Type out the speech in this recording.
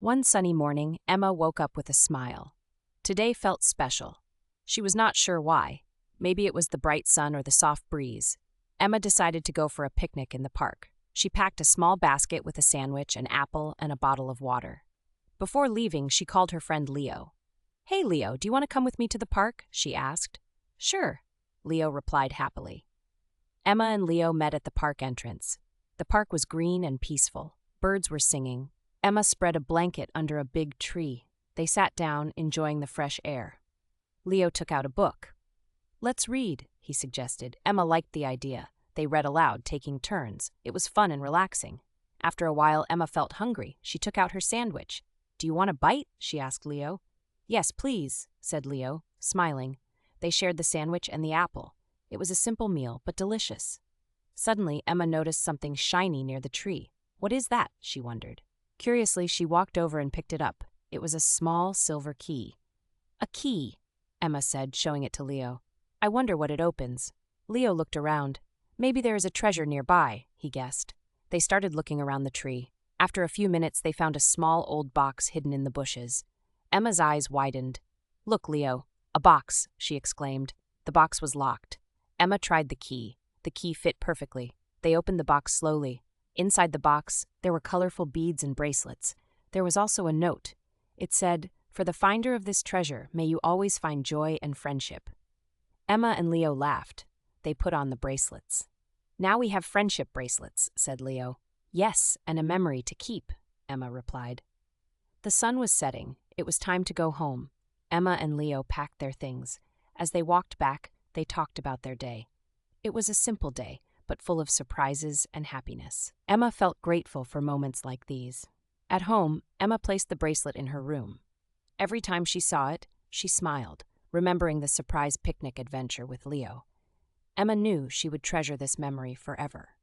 One sunny morning, Emma woke up with a smile. Today felt special. She was not sure why. Maybe it was the bright sun or the soft breeze. Emma decided to go for a picnic in the park. She packed a small basket with a sandwich, an apple, and a bottle of water. Before leaving, she called her friend Leo. "Hey, Leo, do you want to come with me to the park?" she asked. "Sure," Leo replied happily. Emma and Leo met at the park entrance. The park was green and peaceful. Birds were singing. Emma spread a blanket under a big tree. They sat down, enjoying the fresh air. Leo took out a book. "Let's read," he suggested. Emma liked the idea. They read aloud, taking turns. It was fun and relaxing. After a while, Emma felt hungry. She took out her sandwich. "Do you want a bite?" she asked Leo. "Yes, please," said Leo, smiling. They shared the sandwich and the apple. It was a simple meal, but delicious. Suddenly, Emma noticed something shiny near the tree. "What is that?" she wondered. Curiously, she walked over and picked it up. It was a small silver key. "A key," Emma said, showing it to Leo. "I wonder what it opens." Leo looked around. "Maybe there is a treasure nearby," he guessed. They started looking around the tree. After a few minutes, they found a small old box hidden in the bushes. Emma's eyes widened. "Look, Leo, a box," she exclaimed. The box was locked. Emma tried the key. The key fit perfectly. They opened the box slowly. Inside the box, there were colorful beads and bracelets. There was also a note. It said, "For the finder of this treasure, may you always find joy and friendship." Emma and Leo laughed. They put on the bracelets. "Now we have friendship bracelets," said Leo. "Yes, and a memory to keep," Emma replied. The sun was setting. It was time to go home. Emma and Leo packed their things. As they walked back, they talked about their day. It was a simple day, but full of surprises and happiness. Emma felt grateful for moments like these. At home, Emma placed the bracelet in her room. Every time she saw it, she smiled, remembering the surprise picnic adventure with Leo. Emma knew she would treasure this memory forever.